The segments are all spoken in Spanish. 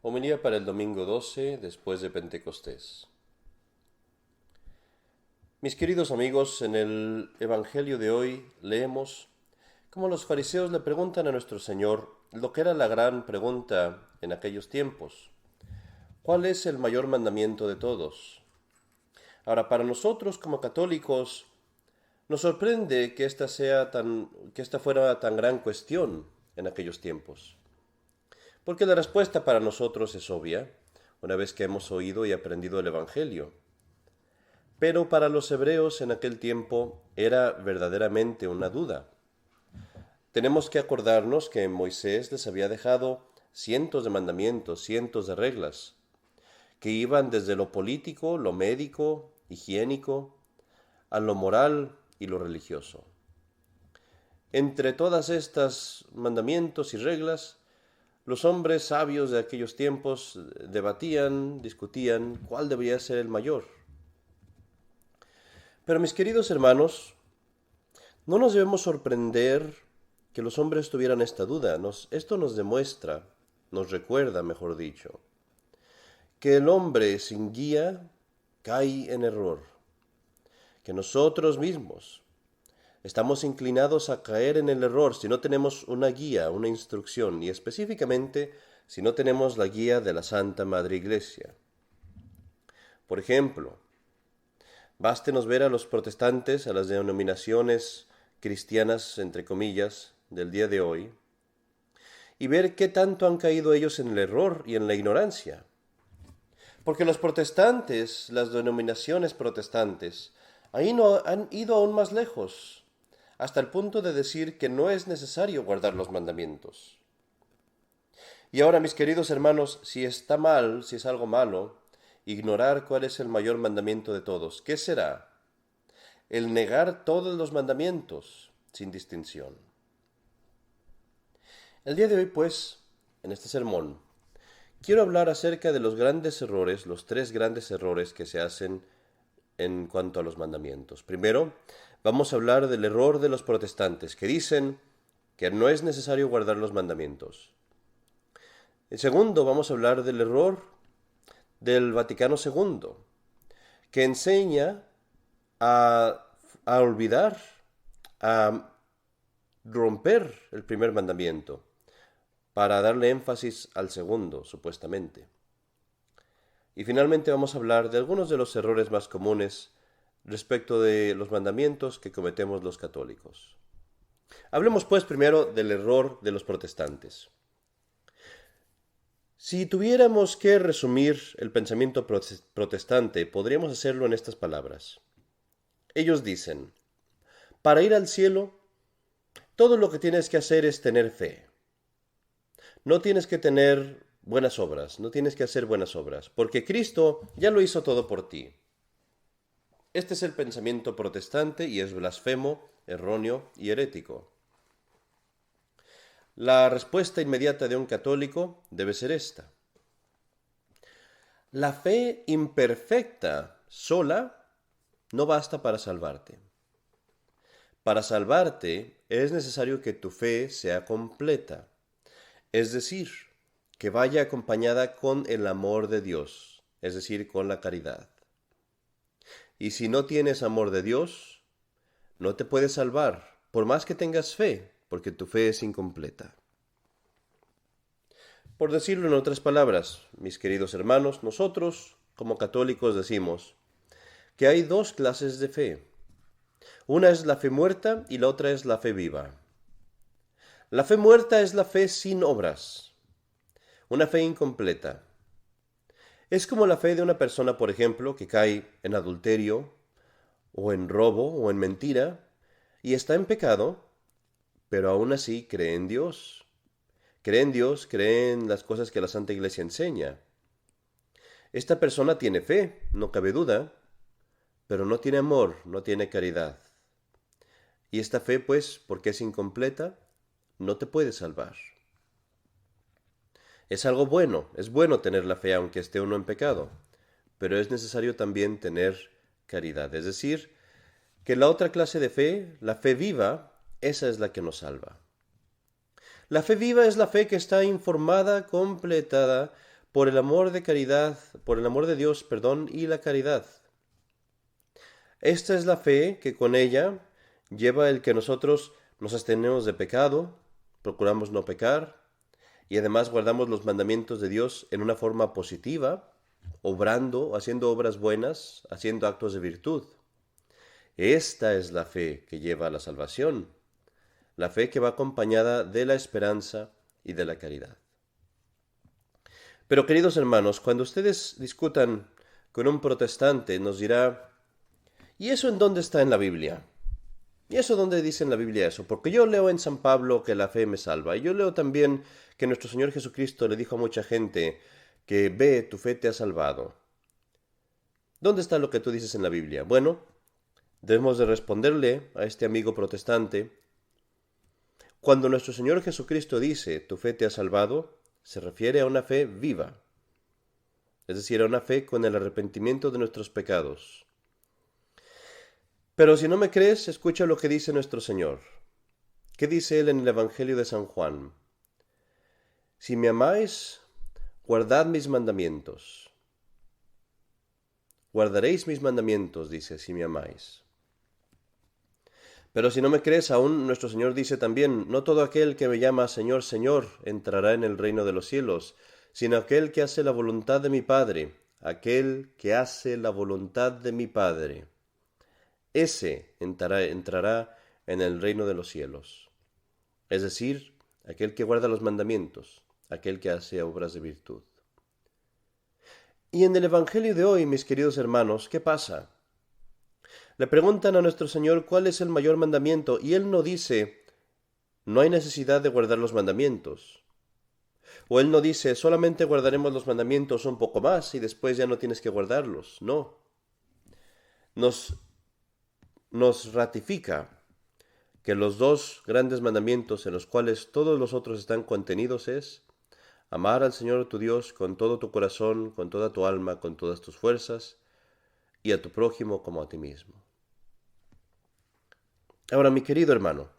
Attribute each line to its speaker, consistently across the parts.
Speaker 1: Homilía para el domingo 12 después de Pentecostés. Mis queridos amigos, en el Evangelio de hoy leemos cómo los fariseos le preguntan a nuestro Señor lo que era la gran pregunta en aquellos tiempos. ¿Cuál es el mayor mandamiento de todos? Ahora, para nosotros como católicos, nos sorprende que esta fuera tan gran cuestión en aquellos tiempos. Porque la respuesta para nosotros es obvia, una vez que hemos oído y aprendido el Evangelio. Pero para los hebreos en aquel tiempo era verdaderamente una duda. Tenemos que acordarnos que Moisés les había dejado cientos de mandamientos, cientos de reglas, que iban desde lo político, lo médico, higiénico, a lo moral y lo religioso. Entre todas estas mandamientos y reglas, los hombres sabios de aquellos tiempos debatían, discutían cuál debería ser el mayor. Pero mis queridos hermanos, no nos debemos sorprender que los hombres tuvieran esta duda. Esto nos demuestra, nos recuerda, mejor dicho, que el hombre sin guía cae en error, que nosotros mismos estamos inclinados a caer en el error si no tenemos una guía, una instrucción, y específicamente si no tenemos la guía de la Santa Madre Iglesia. Por ejemplo, bástenos ver a los protestantes, a las denominaciones cristianas, entre comillas, del día de hoy, y ver qué tanto han caído ellos en el error y en la ignorancia. Porque los protestantes, las denominaciones protestantes, ahí no han ido aún más lejos, hasta el punto de decir que no es necesario guardar los mandamientos. Y ahora, mis queridos hermanos, si está mal, si es algo malo, ignorar cuál es el mayor mandamiento de todos, ¿qué será? El negar todos los mandamientos, sin distinción. El día de hoy, pues, en este sermón, quiero hablar acerca de los grandes errores, los tres grandes errores que se hacen en cuanto a los mandamientos. Primero, vamos a hablar del error de los protestantes, que dicen que no es necesario guardar los mandamientos. En segundo, vamos a hablar del error del Vaticano II, que enseña a olvidar, a romper el primer mandamiento, para darle énfasis al segundo, supuestamente. Y finalmente vamos a hablar de algunos de los errores más comunes respecto de los mandamientos que cometemos los católicos. Hablemos pues primero del error de los protestantes. Si tuviéramos que resumir el pensamiento protestante, podríamos hacerlo en estas palabras. Ellos dicen, para ir al cielo, todo lo que tienes que hacer es tener fe. No tienes que tener buenas obras, no tienes que hacer buenas obras, porque Cristo ya lo hizo todo por ti. Este es el pensamiento protestante y es blasfemo, erróneo y herético. La respuesta inmediata de un católico debe ser esta. La fe imperfecta sola no basta para salvarte. Para salvarte es necesario que tu fe sea completa, es decir, que vaya acompañada con el amor de Dios, es decir, con la caridad. Y si no tienes amor de Dios, no te puedes salvar, por más que tengas fe, porque tu fe es incompleta. Por decirlo en otras palabras, mis queridos hermanos, nosotros, como católicos, decimos que hay dos clases de fe. Una es la fe muerta y la otra es la fe viva. La fe muerta es la fe sin obras, una fe incompleta. Es como la fe de una persona, por ejemplo, que cae en adulterio, o en robo, o en mentira, y está en pecado, pero aún así cree en Dios. Cree en Dios, cree en las cosas que la Santa Iglesia enseña. Esta persona tiene fe, no cabe duda, pero no tiene amor, no tiene caridad. Y esta fe, pues, porque es incompleta, no te puede salvar. Es algo bueno, es bueno tener la fe aunque esté uno en pecado, pero es necesario también tener caridad. Es decir, que la otra clase de fe, la fe viva, esa es la que nos salva. La fe viva es la fe que está informada, completada por el amor de caridad, por el amor de Dios, perdón, y la caridad. Esta es la fe que con ella lleva el que nosotros nos abstenemos de pecado, procuramos no pecar, y además guardamos los mandamientos de Dios en una forma positiva, obrando, haciendo obras buenas, haciendo actos de virtud. Esta es la fe que lleva a la salvación, la fe que va acompañada de la esperanza y de la caridad. Pero queridos hermanos, cuando ustedes discutan con un protestante, nos dirá, ¿y eso en dónde está en la Biblia? ¿Y eso dónde dice en la Biblia eso? Porque yo leo en San Pablo que la fe me salva. Y yo leo también que nuestro Señor Jesucristo le dijo a mucha gente que ve, tu fe te ha salvado. ¿Dónde está lo que tú dices en la Biblia? Bueno, debemos de responderle a este amigo protestante. Cuando nuestro Señor Jesucristo dice, tu fe te ha salvado, se refiere a una fe viva. Es decir, a una fe con el arrepentimiento de nuestros pecados. Pero si no me crees, escucha lo que dice nuestro Señor. ¿Qué dice Él en el Evangelio de San Juan? Si me amáis, guardad mis mandamientos. Guardaréis mis mandamientos, dice, si me amáis. Pero si no me crees, aún nuestro Señor dice también, no todo aquel que me llama Señor, Señor, entrará en el reino de los cielos, sino aquel que hace la voluntad de mi Padre, aquel que hace la voluntad de mi Padre. Ese entrará en el reino de los cielos. Es decir, aquel que guarda los mandamientos, aquel que hace obras de virtud. Y en el Evangelio de hoy, mis queridos hermanos, ¿qué pasa? Le preguntan a nuestro Señor cuál es el mayor mandamiento y Él no dice, no hay necesidad de guardar los mandamientos. O Él no dice, solamente guardaremos los mandamientos un poco más y después ya no tienes que guardarlos. No. Nos ratifica que los dos grandes mandamientos en los cuales todos los otros están contenidos es amar al Señor tu Dios con todo tu corazón, con toda tu alma, con todas tus fuerzas y a tu prójimo como a ti mismo. Ahora, mi querido hermano,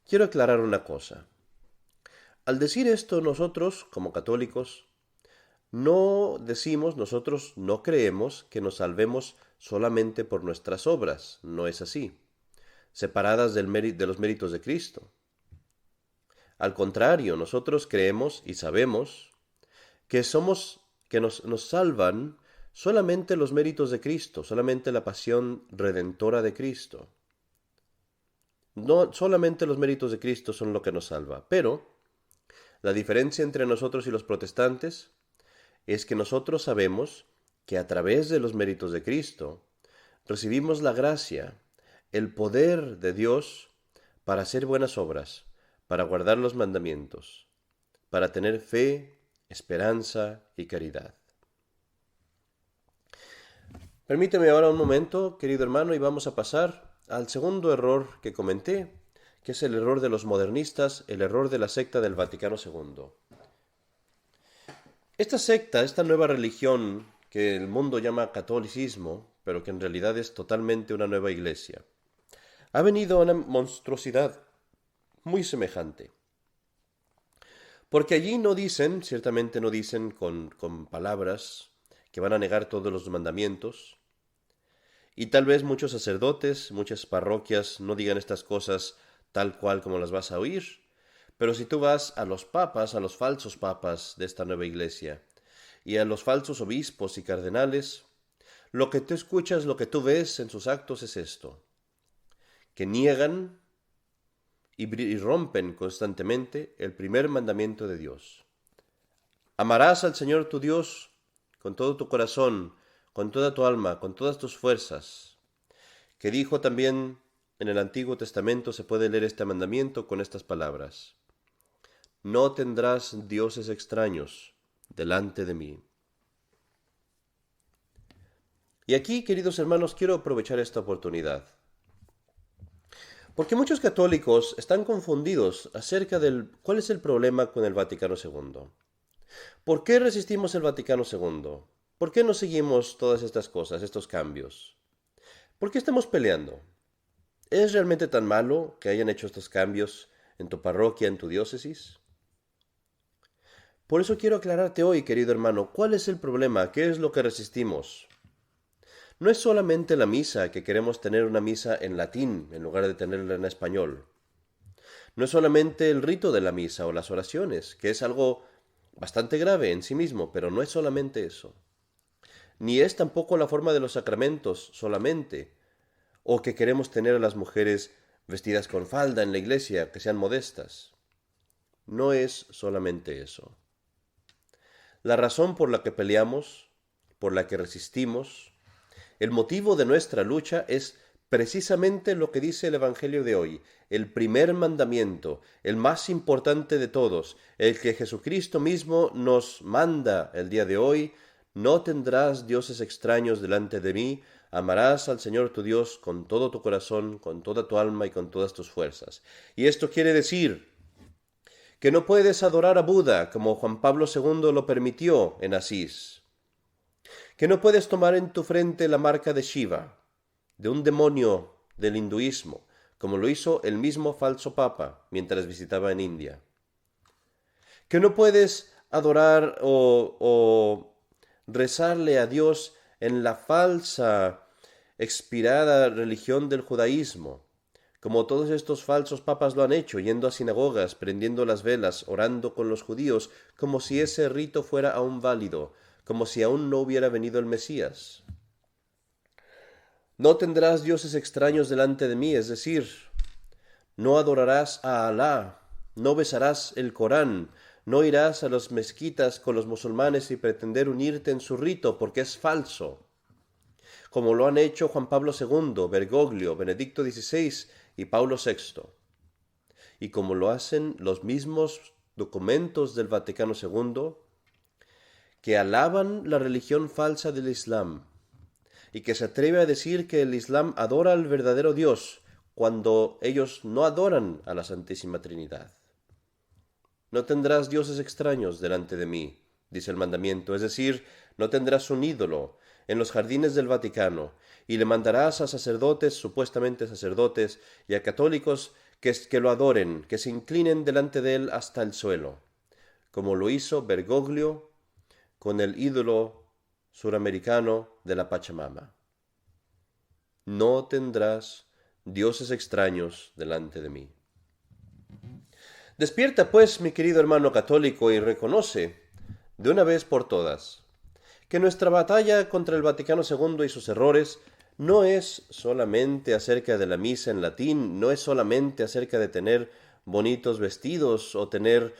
Speaker 1: quiero aclarar una cosa. Al decir esto, nosotros, como católicos, nosotros no creemos que nos salvemos solamente por nuestras obras. No es así, separadas de los méritos de Cristo. Al contrario, nosotros creemos y sabemos que nos salvan solamente los méritos de Cristo, solamente la pasión redentora de Cristo. No solamente los méritos de Cristo son lo que nos salva, pero la diferencia entre nosotros y los protestantes es que nosotros sabemos que a través de los méritos de Cristo recibimos la gracia, el poder de Dios para hacer buenas obras, para guardar los mandamientos, para tener fe, esperanza y caridad. Permíteme ahora un momento, querido hermano, y vamos a pasar al segundo error que comenté, que es el error de los modernistas, el error de la secta del Vaticano II. Esta secta, esta nueva religión que el mundo llama catolicismo, pero que en realidad es totalmente una nueva iglesia, ha venido a una monstruosidad muy semejante. Porque allí no dicen, ciertamente no dicen con palabras que van a negar todos los mandamientos, y tal vez muchos sacerdotes, muchas parroquias no digan estas cosas tal cual como las vas a oír, pero si tú vas a los papas, a los falsos papas de esta nueva iglesia, y a los falsos obispos y cardenales, lo que tú escuchas, lo que tú ves en sus actos es esto, que niegan y rompen constantemente el primer mandamiento de Dios. Amarás al Señor tu Dios con todo tu corazón, con toda tu alma, con todas tus fuerzas, que dijo también en el Antiguo Testamento, se puede leer este mandamiento con estas palabras: no tendrás dioses extraños delante de mí. Y aquí, queridos hermanos, quiero aprovechar esta oportunidad, porque muchos católicos están confundidos acerca del cuál es el problema con el Vaticano II. ¿Por qué resistimos el Vaticano II? ¿Por qué no seguimos todas estas cosas, estos cambios? ¿Por qué estamos peleando? ¿Es realmente tan malo que hayan hecho estos cambios en tu parroquia, en tu diócesis? Por eso quiero aclararte hoy, querido hermano, ¿cuál es el problema? ¿Qué es lo que resistimos? No es solamente la misa, que queremos tener una misa en latín en lugar de tenerla en español. No es solamente el rito de la misa o las oraciones, que es algo bastante grave en sí mismo, pero no es solamente eso. Ni es tampoco la forma de los sacramentos solamente, o que queremos tener a las mujeres vestidas con falda en la iglesia, que sean modestas. No es solamente eso. La razón por la que peleamos, por la que resistimos, el motivo de nuestra lucha es precisamente lo que dice el Evangelio de hoy, el primer mandamiento, el más importante de todos, el que Jesucristo mismo nos manda el día de hoy: no tendrás dioses extraños delante de mí, amarás al Señor tu Dios con todo tu corazón, con toda tu alma y con todas tus fuerzas. Y esto quiere decir que no puedes adorar a Buda como Juan Pablo II lo permitió en Asís, que no puedes tomar en tu frente la marca de Shiva, de un demonio del hinduismo, como lo hizo el mismo falso papa mientras visitaba en India, que no puedes adorar o rezarle a Dios en la falsa, expirada religión del judaísmo, como todos estos falsos papas lo han hecho, yendo a sinagogas, prendiendo las velas, orando con los judíos, como si ese rito fuera aún válido, como si aún no hubiera venido el Mesías. No tendrás dioses extraños delante de mí, es decir, no adorarás a Alá, no besarás el Corán, no irás a las mezquitas con los musulmanes y pretender unirte en su rito, porque es falso, como lo han hecho Juan Pablo II, Bergoglio, Benedicto XVI y Paulo VI, y como lo hacen los mismos documentos del Vaticano II, que alaban la religión falsa del Islam, y que se atreve a decir que el Islam adora al verdadero Dios, cuando ellos no adoran a la Santísima Trinidad. No tendrás dioses extraños delante de mí, dice el mandamiento, es decir, no tendrás un ídolo en los jardines del Vaticano, y le mandarás a sacerdotes, supuestamente sacerdotes, y a católicos que lo adoren, que se inclinen delante de él hasta el suelo, como lo hizo Bergoglio con el ídolo suramericano de la Pachamama. No tendrás dioses extraños delante de mí. Despierta, pues, mi querido hermano católico, y reconoce, de una vez por todas, que nuestra batalla contra el Vaticano II y sus errores no es solamente acerca de la misa en latín, no es solamente acerca de tener bonitos vestidos o tener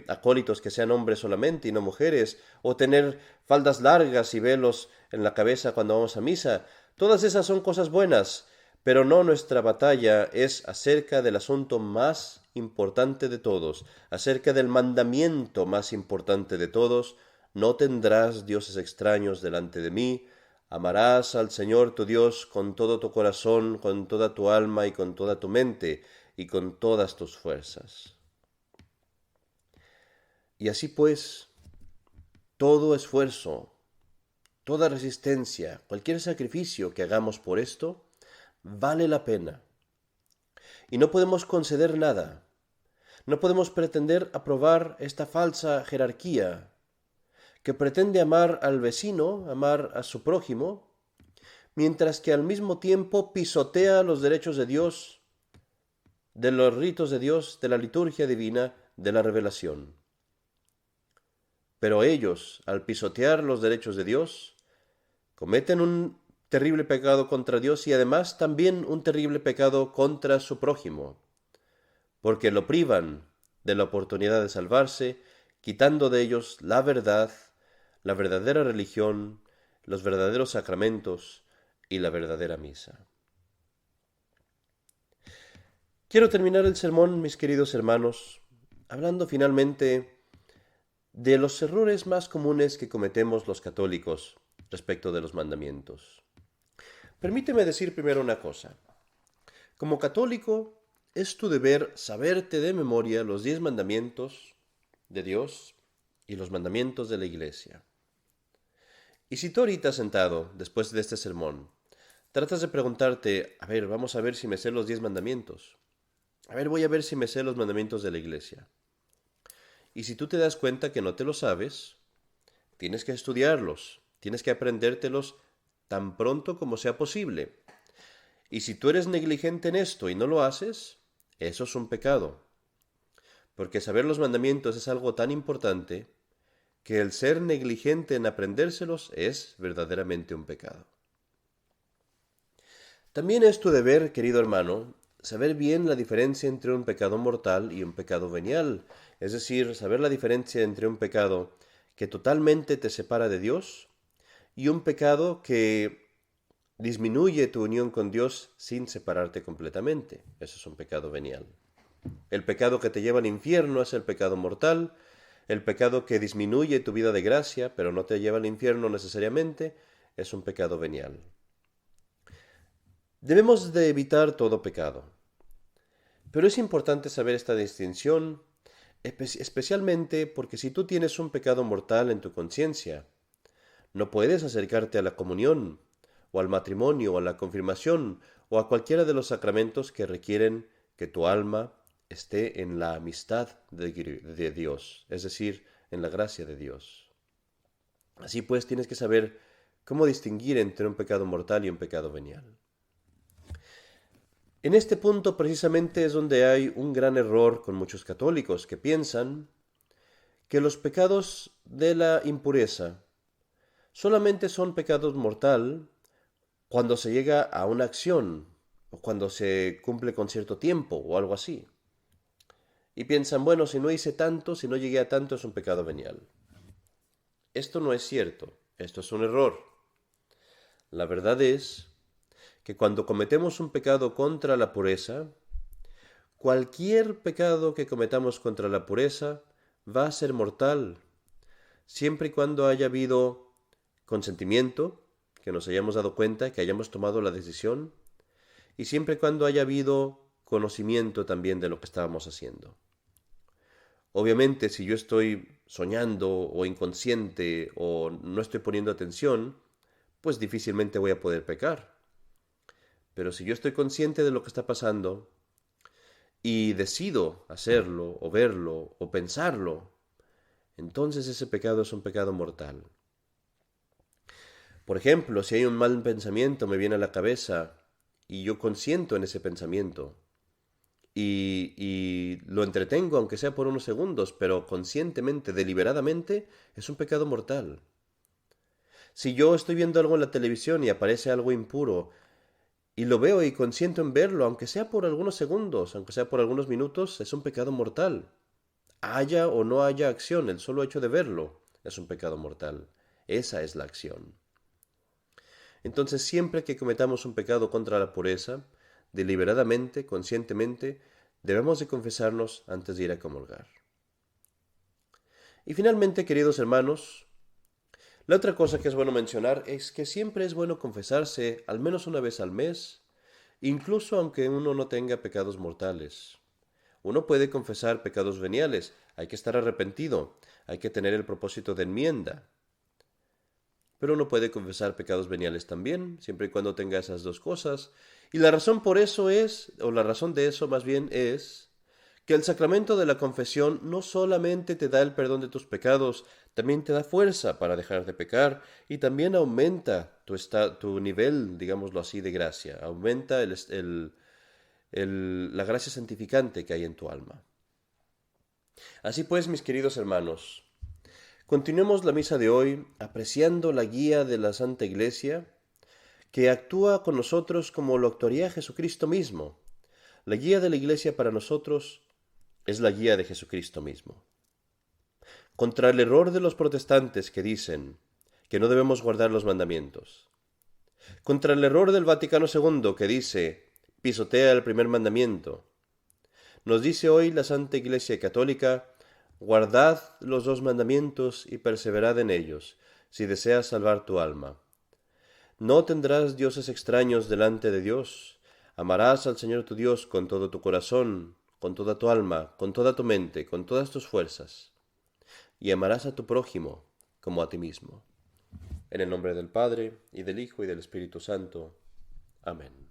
Speaker 1: acólitos que sean hombres solamente y no mujeres, o tener faldas largas y velos en la cabeza cuando vamos a misa. Todas esas son cosas buenas, pero no, nuestra batalla es acerca del asunto más importante de todos, acerca del mandamiento más importante de todos: no tendrás dioses extraños delante de mí, amarás al Señor tu Dios con todo tu corazón, con toda tu alma y con toda tu mente y con todas tus fuerzas. Y así pues, todo esfuerzo, toda resistencia, cualquier sacrificio que hagamos por esto, vale la pena. Y no podemos conceder nada. No podemos pretender aprobar esta falsa jerarquía que pretende amar al vecino, amar a su prójimo, mientras que al mismo tiempo pisotea los derechos de Dios, de los ritos de Dios, de la liturgia divina, de la revelación. Pero ellos, al pisotear los derechos de Dios, cometen un terrible pecado contra Dios y además también un terrible pecado contra su prójimo, porque lo privan de la oportunidad de salvarse, quitando de ellos la verdad, la verdadera religión, los verdaderos sacramentos y la verdadera misa. Quiero terminar el sermón, mis queridos hermanos, hablando finalmente de los errores más comunes que cometemos los católicos respecto de los mandamientos. Permíteme decir primero una cosa. Como católico, es tu deber saberte de memoria los 10 mandamientos de Dios y los mandamientos de la Iglesia. Y si tú ahorita sentado, después de este sermón, tratas de preguntarte, vamos a ver si me sé los 10 mandamientos. Voy a ver si me sé los mandamientos de la Iglesia. Y si tú te das cuenta que no te lo sabes, tienes que estudiarlos, tienes que aprendértelos tan pronto como sea posible. Y si tú eres negligente en esto y no lo haces, eso es un pecado. Porque saber los mandamientos es algo tan importante que el ser negligente en aprendérselos es verdaderamente un pecado. También es tu deber, querido hermano, saber bien la diferencia entre un pecado mortal y un pecado venial, es decir, saber la diferencia entre un pecado que totalmente te separa de Dios y un pecado que disminuye tu unión con Dios sin separarte completamente. Eso es un pecado venial. El pecado que te lleva al infierno es el pecado mortal. El pecado que disminuye tu vida de gracia, pero no te lleva al infierno necesariamente, es un pecado venial. Debemos de evitar todo pecado. Pero es importante saber esta distinción, especialmente porque si tú tienes un pecado mortal en tu conciencia, no puedes acercarte a la comunión, o al matrimonio, o a la confirmación, o a cualquiera de los sacramentos que requieren que tu alma esté en la amistad de Dios, es decir, en la gracia de Dios. Así pues, tienes que saber cómo distinguir entre un pecado mortal y un pecado venial. En este punto precisamente es donde hay un gran error con muchos católicos que piensan que los pecados de la impureza solamente son pecados mortal cuando se llega a una acción o cuando se cumple con cierto tiempo o algo así. Y piensan, bueno, si no hice tanto, si no llegué a tanto, es un pecado venial. Esto no es cierto, esto es un error. La verdad es que cuando cometemos un pecado contra la pureza, cualquier pecado que cometamos contra la pureza va a ser mortal, siempre y cuando haya habido consentimiento, que nos hayamos dado cuenta, que hayamos tomado la decisión, y siempre y cuando haya habido conocimiento también de lo que estábamos haciendo. Obviamente, si yo estoy soñando o inconsciente o no estoy poniendo atención, pues difícilmente voy a poder pecar. Pero si yo estoy consciente de lo que está pasando y decido hacerlo o verlo o pensarlo, entonces ese pecado es un pecado mortal. Por ejemplo, si hay un mal pensamiento me viene a la cabeza y yo consiento en ese pensamiento y lo entretengo, aunque sea por unos segundos, pero conscientemente, deliberadamente, es un pecado mortal. Si yo estoy viendo algo en la televisión y aparece algo impuro, y lo veo y consiento en verlo, aunque sea por algunos segundos, aunque sea por algunos minutos, es un pecado mortal. Haya o no haya acción, el solo hecho de verlo es un pecado mortal. Esa es la acción. Entonces, siempre que cometamos un pecado contra la pureza, deliberadamente, conscientemente, debemos de confesarnos antes de ir a comulgar. Y finalmente, queridos hermanos, la otra cosa que es bueno mencionar es que siempre es bueno confesarse al menos una vez al mes, incluso aunque uno no tenga pecados mortales. Uno puede confesar pecados veniales, hay que estar arrepentido, hay que tener el propósito de enmienda. Pero uno puede confesar pecados veniales también, siempre y cuando tenga esas dos cosas. Y la razón por eso es, o la razón de eso más bien es, que el sacramento de la confesión no solamente te da el perdón de tus pecados, también te da fuerza para dejar de pecar y también aumenta tu nivel, digámoslo así, de gracia, aumenta la gracia santificante que hay en tu alma. Así pues, mis queridos hermanos, continuemos la misa de hoy apreciando la guía de la Santa Iglesia que actúa con nosotros como lo actuaría Jesucristo mismo. La guía de la Iglesia para nosotros es la guía de Jesucristo mismo. Contra el error de los protestantes que dicen que no debemos guardar los mandamientos. Contra el error del Vaticano II que dice pisotea el primer mandamiento. Nos dice hoy la Santa Iglesia Católica: guardad los dos mandamientos y perseverad en ellos, si deseas salvar tu alma. No tendrás dioses extraños delante de Dios. Amarás al Señor tu Dios con todo tu corazón, con toda tu alma, con toda tu mente, con todas tus fuerzas. Y amarás a tu prójimo como a ti mismo. En el nombre del Padre, y del Hijo, y del Espíritu Santo. Amén.